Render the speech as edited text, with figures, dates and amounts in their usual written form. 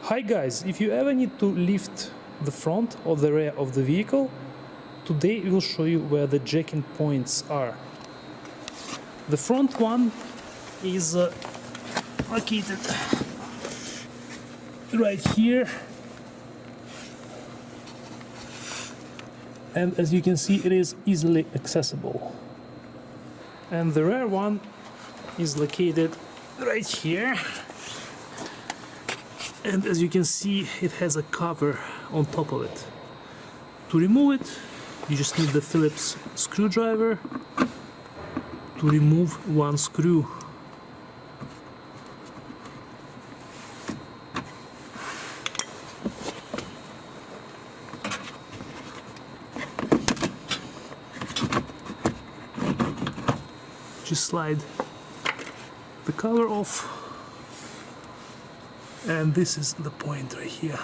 Hi guys, if you ever need to lift the front or the rear of the vehicle, today we will show you where the jacking points are. The front one is located right here, and as you can see it is easily accessible. And the rear one is located right here, and as you can see it has a cover on top of it. To remove it you just need the Phillips screwdriver to remove one screw. Just slide the cover off, and this is the point right here.